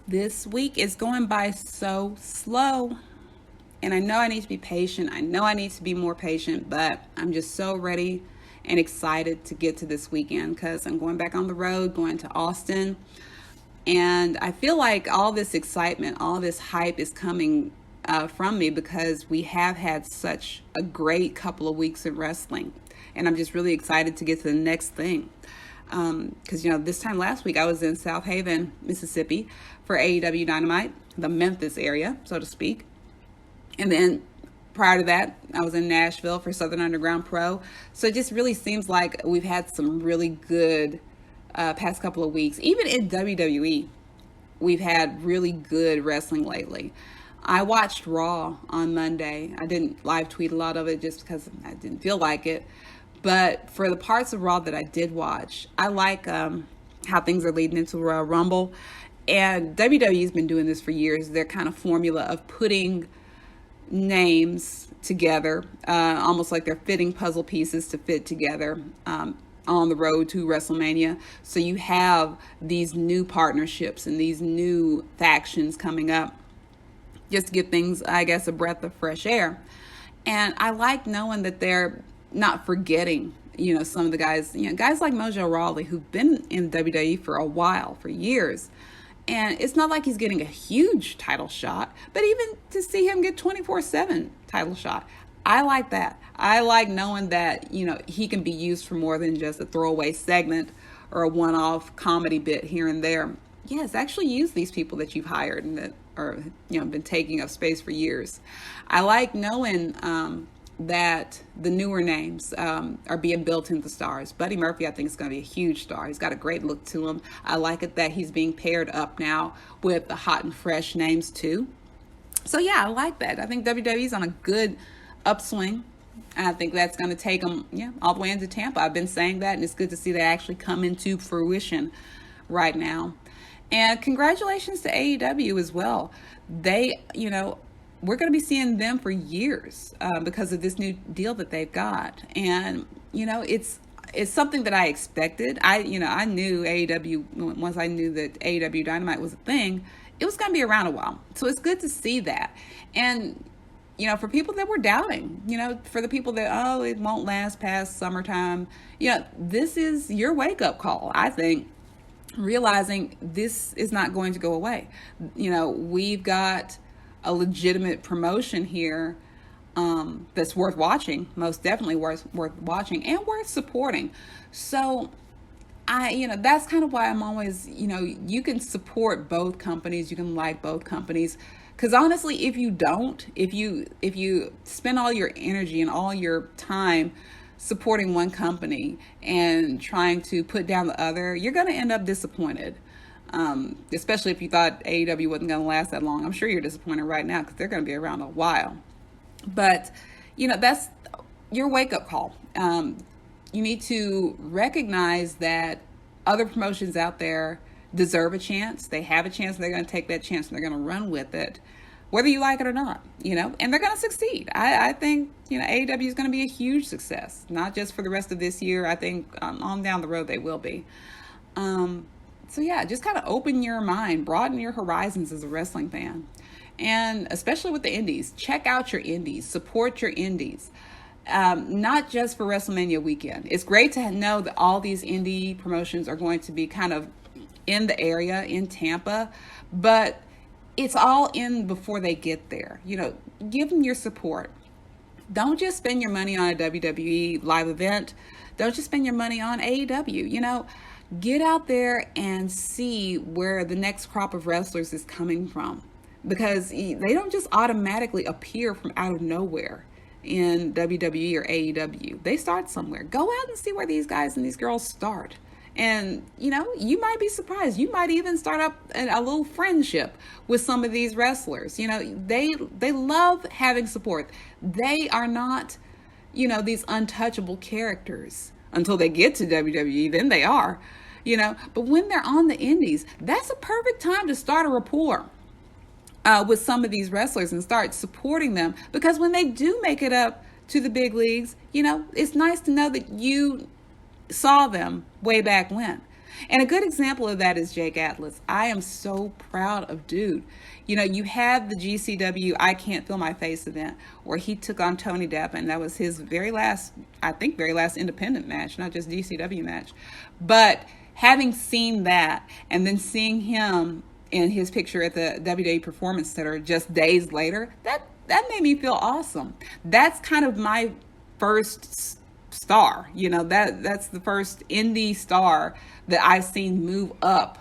This week is going by so slow. And I know I need to be patient. I know I need to be more patient, but I'm just so ready and excited to get to this weekend because I'm going back on the road, going to Austin. And I feel like all this excitement, all this hype is coming from me because we have had such a great couple of weeks in wrestling. And I'm just really excited to get to the next thing. Because, this time last week I was in South Haven, Mississippi for AEW Dynamite, the Memphis area, so to speak. And then prior to that, I was in Nashville for Southern Underground Pro. So it just really seems like we've had some really good past couple of weeks. Even in WWE, we've had really good wrestling lately. I watched Raw on Monday. I didn't live tweet a lot of it just because I didn't feel like it. But for the parts of Raw that I did watch, I like how things are leading into Royal Rumble. And WWE's been doing this for years. Their kind of formula of putting names together, almost like they're fitting puzzle pieces to fit together on the road to WrestleMania. So you have these new partnerships and these new factions coming up just to give things, I guess, a breath of fresh air. And I like knowing that they're not forgetting, some of the guys, guys like Mojo Rawley, who've been in WWE for a while, for years. And it's not like he's getting a huge title shot, but even to see him get 24/7 title shot, I like that. I like knowing that, he can be used for more than just a throwaway segment or a one-off comedy bit here and there. Yes, actually use these people that you've hired and that are, been taking up space for years. I like knowing that the newer names are being built into stars. Buddy Murphy, I think, is going to be a huge star. He's got a great look to him. I like it that he's being paired up now with the hot and fresh names too. So yeah, I like that. I think WWE's on a good upswing. And I think that's going to take them all the way into Tampa. I've been saying that, and it's good to see that actually come into fruition right now. And congratulations to AEW as well. They, we're going to be seeing them for years because of this new deal that they've got. And, it's something that I expected. I knew AEW, once I knew that AEW Dynamite was a thing, it was going to be around a while. So it's good to see that. And, for people that were doubting, for the people that, it won't last past summertime, this is your wake-up call, I think, realizing this is not going to go away. We've got a legitimate promotion here that's worth watching, most definitely worth watching and worth supporting. So that's kind of why I'm always, you can support both companies, you can like both companies, because honestly, if you spend all your energy and all your time supporting one company and trying to put down the other, you're going to end up disappointed. Especially if you thought AEW wasn't going to last that long. I'm sure you're disappointed right now because they're going to be around a while. But, that's your wake-up call. You need to recognize that other promotions out there deserve a chance. They have a chance. They're going to take that chance and they're going to run with it, whether you like it or not, and they're going to succeed. I think, AEW is going to be a huge success, not just for the rest of this year. I think on down the road they will be. So yeah, just kind of open your mind, broaden your horizons as a wrestling fan. And especially with the indies, check out your indies, support your indies. Not just for WrestleMania weekend. It's great to know that all these indie promotions are going to be kind of in the area, in Tampa, but it's all in before they get there. Give them your support. Don't just spend your money on a WWE live event. Don't just spend your money on AEW. Get out there and see where the next crop of wrestlers is coming from, because they don't just automatically appear from out of nowhere in WWE or AEW. They start somewhere. Go out and see where these guys and these girls start. And, you might be surprised. You might even start up a little friendship with some of these wrestlers. They love having support. They are not, these untouchable characters until they get to WWE. Then they are, But when they're on the indies, that's a perfect time to start a rapport with some of these wrestlers and start supporting them. Because when they do make it up to the big leagues, it's nice to know that you saw them way back when. And a good example of that is Jake Atlas. I am so proud of dude. You know, you had the GCW I Can't Feel My Face event where he took on Tony Depp, and that was his very last, I think, very last independent match, not just GCW match. But having seen that and then seeing him in his picture at the WWE Performance Center just days later, that made me feel awesome. That's kind of my first star. You know, that's the first indie star that I've seen move up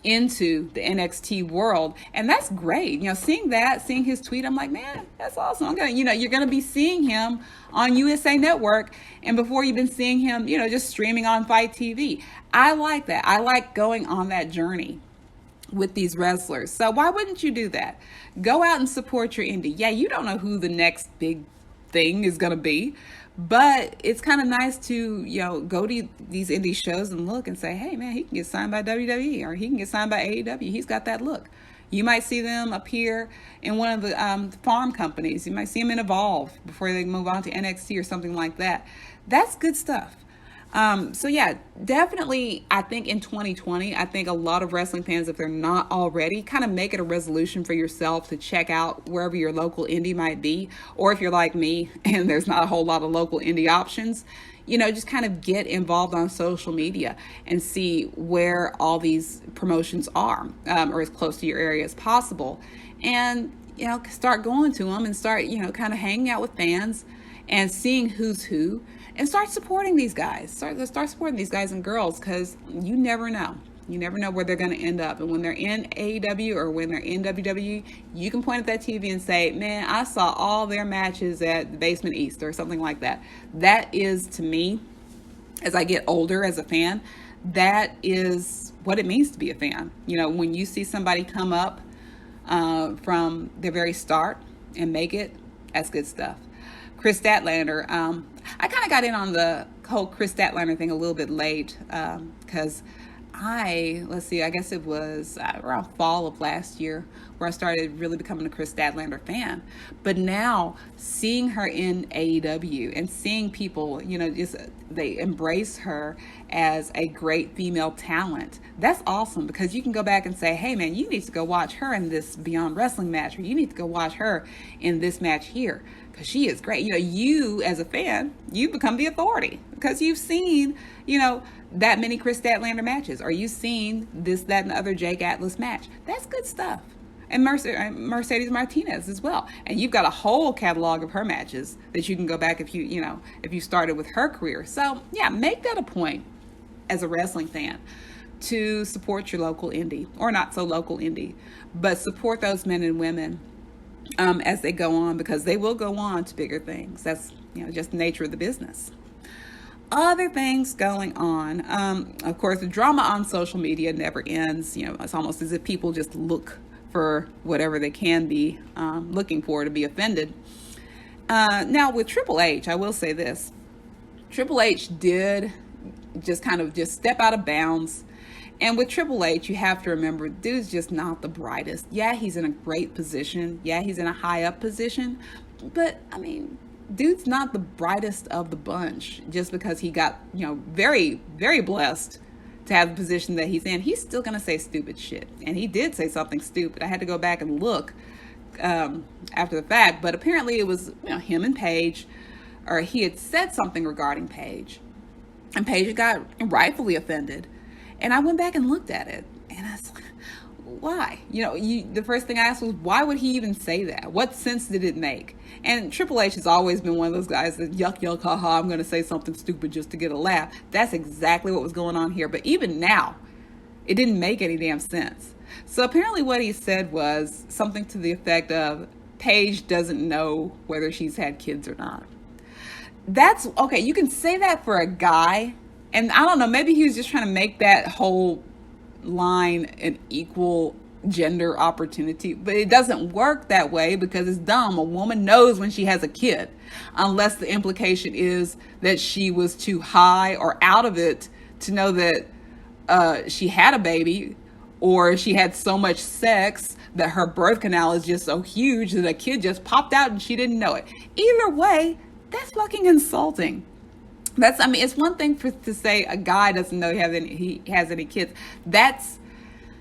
into the NXT world, and that's great. You know, seeing his tweet, I'm like, man, that's awesome. I'm gonna, you know, you're gonna be seeing him on USA Network, and before you've been seeing him, you know, just streaming on Fight TV. I like that. I like going on that journey with these wrestlers. So why wouldn't you do that? Go out and support your indie. Yeah, you don't know who the next big thing is gonna be, but it's kind of nice to, you know, go to these indie shows and look and say, hey, man, he can get signed by WWE or he can get signed by AEW. He's got that look. You might see them appear in one of the farm companies. You might see them in Evolve before they move on to NXT or something like that. That's good stuff. So yeah, definitely, I think in 2020, I think a lot of wrestling fans, if they're not already, kind of make it a resolution for yourself to check out wherever your local indie might be. Or if you're like me and there's not a whole lot of local indie options, you know, just kind of get involved on social media and see where all these promotions are, or as close to your area as possible. And, you know, start going to them and start, you know, kind of hanging out with fans and seeing who's who. And start supporting these guys. Start supporting these guys and girls, because you never know. You never know where they're going to end up. And when they're in AEW or when they're in WWE, you can point at that TV and say, man, I saw all their matches at the Basement East or something like that. That is, to me, as I get older as a fan, that is what it means to be a fan. You know, when you see somebody come up from their very start and make it, that's good stuff. Chris Statlander, I kind of got in on the whole Chris Statlander thing a little bit late, because I guess it was around fall of last year where I started really becoming a Chris Statlander fan. But now seeing her in AEW and seeing people, you know, just they embrace her as a great female talent, that's awesome, because you can go back and say, hey man, you need to go watch her in this Beyond Wrestling match, or you need to go watch her in this match here, because she is great. You know, you as a fan, you become the authority because you've seen, you know, that many Chris Statlander matches, or you've seen this, that, and the other Jake Atlas match. That's good stuff. And Mercedes Martinez as well. And you've got a whole catalog of her matches that you can go back if you started with her career. So yeah, make that a point as a wrestling fan to support your local indie, or not so local indie, but support those men and women as they go on, because they will go on to bigger things. That's, you know, just the nature of the business. Other things going on. Of course, the drama on social media never ends. You know, it's almost as if people just look for whatever they can be looking for to be offended. Now with Triple H, I will say this. Triple H did just kind of just step out of bounds. And with Triple H, you have to remember, dude's just not the brightest. Yeah, he's in a great position. Yeah, he's in a high up position. But, I mean, dude's not the brightest of the bunch just because he got, you know, very, very blessed to have the position that he's in. He's still going to say stupid shit. And he did say something stupid. I had to go back and look after the fact. But apparently it was, you know, him and Paige, or he had said something regarding Paige. And Paige got rightfully offended. And I went back and looked at it, and I was like, why? You know, the first thing I asked was, why would he even say that? What sense did it make? And Triple H has always been one of those guys that yuck, yuck, haha, I'm going to say something stupid just to get a laugh. That's exactly what was going on here. But even now, it didn't make any damn sense. So apparently what he said was something to the effect of, Paige doesn't know whether she's had kids or not. That's, okay, you can say that for a guy. And I don't know, maybe he was just trying to make that whole line an equal gender opportunity, but it doesn't work that way because it's dumb. A woman knows when she has a kid, unless the implication is that she was too high or out of it to know that she had a baby, or she had so much sex that her birth canal is just so huge that a kid just popped out and she didn't know it. Either way, that's fucking insulting. I mean, it's one thing to say a guy doesn't know he has any kids. That's,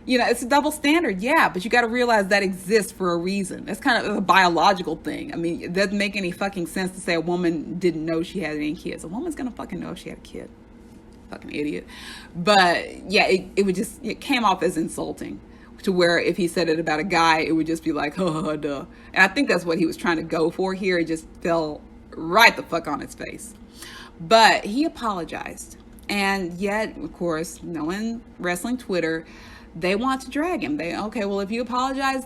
it's a double standard, yeah, but you got to realize that exists for a reason. That's kind of a biological thing. I mean, it doesn't make any fucking sense to say a woman didn't know she had any kids. A woman's gonna fucking know if she had a kid. Fucking idiot. But yeah, it came off as insulting, to where if he said it about a guy, it would just be like, oh, duh. And I think that's what he was trying to go for here. It just fell right the fuck on his face. But he apologized. And yet, of course, knowing wrestling Twitter, they want to drag him. Okay, well, if you apologize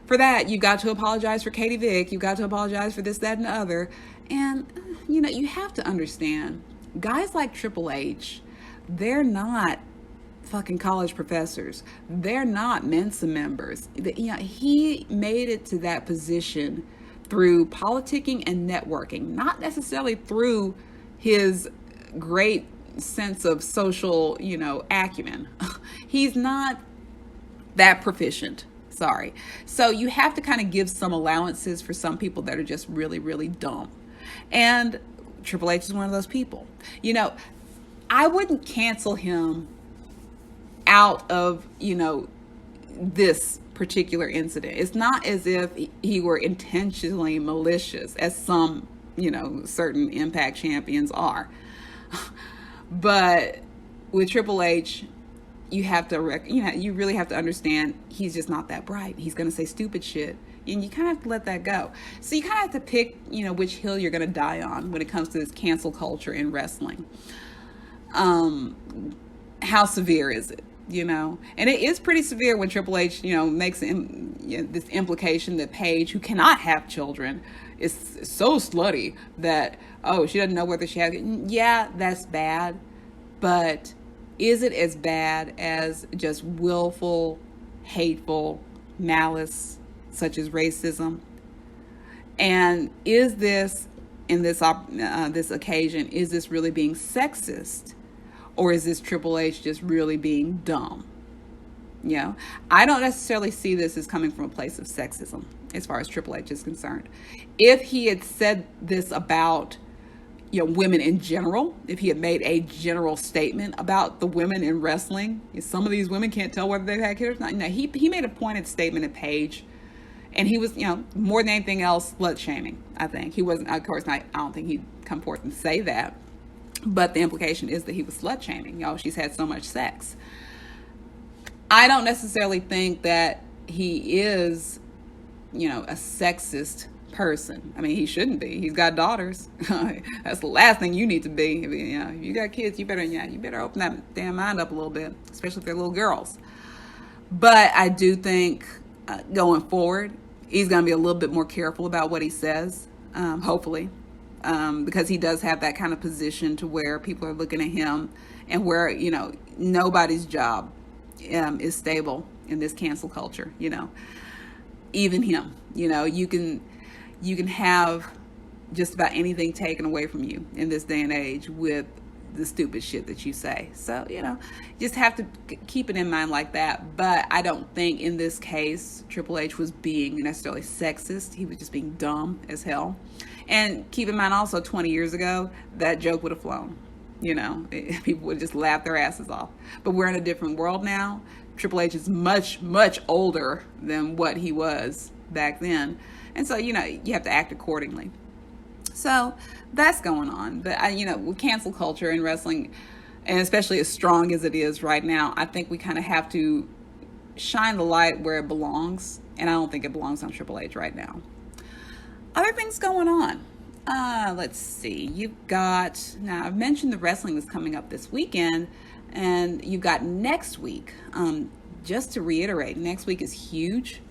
for that, you got to apologize for Katie Vick. You got to apologize for this, that, and the other. And, you have to understand, guys like Triple H, they're not fucking college professors. They're not Mensa members. He made it to that position through politicking and networking, not necessarily through his great sense of social, acumen. He's not that proficient. Sorry. So you have to kind of give some allowances for some people that are just really, really dumb. And Triple H is one of those people. I wouldn't cancel him out of, this particular incident. It's not as if he were intentionally malicious, as some, certain Impact champions are. But with Triple H, you really have to understand he's just not that bright. He's going to say stupid shit, and you kind of have to let that go. So you kind of have to pick, which hill you're going to die on when it comes to this cancel culture in wrestling. How severe is it? And it is pretty severe when Triple H, makes this implication that Paige, who cannot have children, is so slutty that, she doesn't know whether she has. Yeah, that's bad. But is it as bad as just willful, hateful malice, such as racism? And is this, in this occasion, is this really being sexist? Or is this Triple H just really being dumb? I don't necessarily see this as coming from a place of sexism as far as Triple H is concerned. If he had said this about, women in general, if he had made a general statement about the women in wrestling, some of these women can't tell whether they've had kids or not. No, he made a pointed statement at Paige, and he was, more than anything else, slut shaming. I think he wasn't. Of course, I don't think he'd come forth and say that. But the implication is that he was slut shaming. She's had so much sex. I don't necessarily think that he is, a sexist person. I mean, he shouldn't be. He's got daughters. That's the last thing you need to be. If you got kids, you better open that damn mind up a little bit, especially if they're little girls. But I do think going forward, he's going to be a little bit more careful about what he says, hopefully. Because he does have that kind of position to where people are looking at him, and where, nobody's job is stable in this cancel culture, even him. You can have just about anything taken away from you in this day and age with the stupid shit that you say. So, just have to keep it in mind like that. But I don't think in this case Triple H was being necessarily sexist. He was just being dumb as hell. And keep in mind also, 20 years ago, that joke would have flown. People would just laugh their asses off. But we're in a different world now. Triple H is much, much older than what he was back then. And so, you have to act accordingly. So that's going on. But, with cancel culture in wrestling, and especially as strong as it is right now, I think we kind of have to shine the light where it belongs. And I don't think it belongs on Triple H right now. Other things going on. Let's see. Now I've mentioned the wrestling that's coming up this weekend, and you've got next week. Just to reiterate, next week is huge.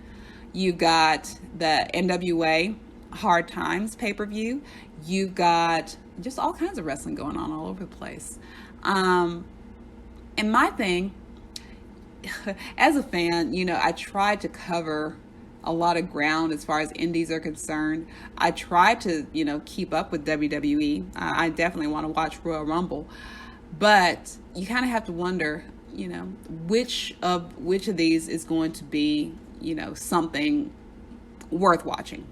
You've got the NWA Hard Times pay-per-view. You've got just all kinds of wrestling going on all over the place. And my thing, as a fan, I try to cover a lot of ground as far as indies are concerned. I try to, keep up with WWE. I definitely want to watch Royal Rumble. But you kind of have to wonder, which of these is going to be, something worth watching,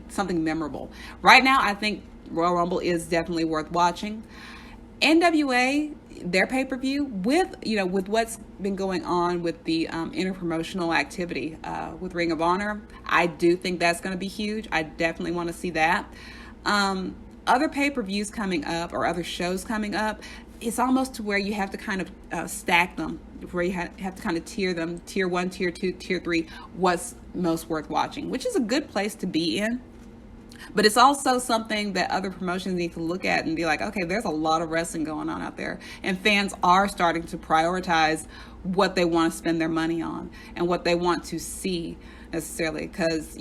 something memorable. Right now, I think Royal Rumble is definitely worth watching. NWA, their pay-per-view, with what's been going on with the interpromotional activity with Ring of Honor, I do think that's going to be huge. I definitely want to see that. Other pay-per-views coming up or other shows coming up, it's almost to where you have to kind of stack them, where you have to kind of tier them, tier 1, tier 2, tier 3, what's most worth watching, which is a good place to be in. But it's also something that other promotions need to look at and be like, okay, there's a lot of wrestling going on out there. And fans are starting to prioritize what they want to spend their money on and what they want to see necessarily. Because,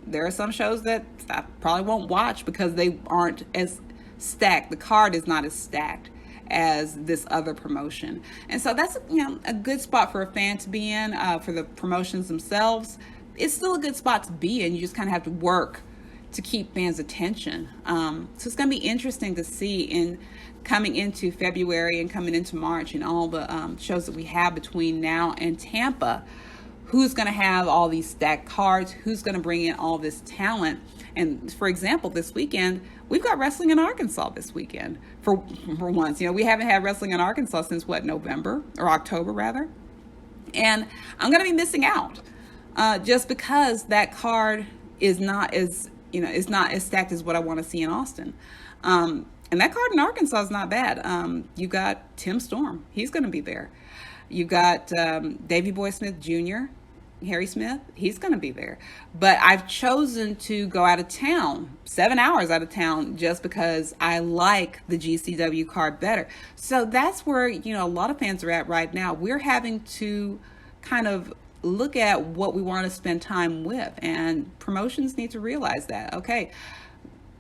there are some shows that I probably won't watch because they aren't as stacked. The card is not as stacked as this other promotion. And so that's, a good spot for a fan to be in. For the promotions themselves, it's still a good spot to be in. You just kind of have to work to keep fans' attention. So it's going to be interesting to see in coming into February and coming into March and all the shows that we have between now and Tampa, who's going to have all these stacked cards, who's going to bring in all this talent. And for example, this weekend, we've got wrestling in Arkansas this weekend for once. We haven't had wrestling in Arkansas since November or October rather. And I'm going to be missing out just because that card is not as stacked as what I want to see in Austin. And that card in Arkansas is not bad. You got Tim Storm. He's going to be there. You got Davey Boy Smith Jr., Harry Smith. He's going to be there. But I've chosen to go out of town, 7 hours out of town, just because I like the GCW card better. So that's where, a lot of fans are at right now. We're having to kind of look at what we want to spend time with, and promotions need to realize that, okay,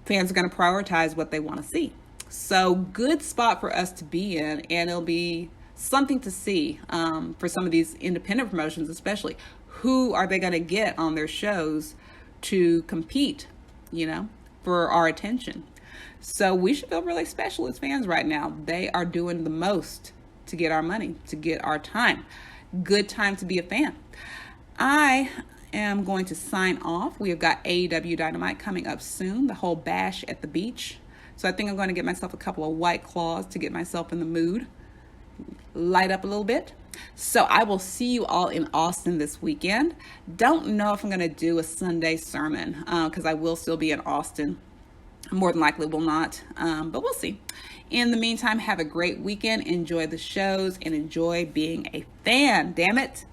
fans are going to prioritize what they want to see. So good spot for us to be in, and it'll be something to see for some of these independent promotions, especially. Who are they going to get on their shows to compete, for our attention? So we should feel really special as fans right now. They are doing the most to get our money, to get our time. Good time to be a fan. I am going to sign off. We have got AEW Dynamite coming up soon, the whole bash at the beach. So I think I'm going to get myself a couple of White Claws to get myself in the mood, light up a little bit. So I will see you all in Austin this weekend. Don't know if I'm going to do a Sunday sermon because I will still be in Austin. More than likely will not, but we'll see. In the meantime, have a great weekend. Enjoy the shows and enjoy being a fan. Damn it.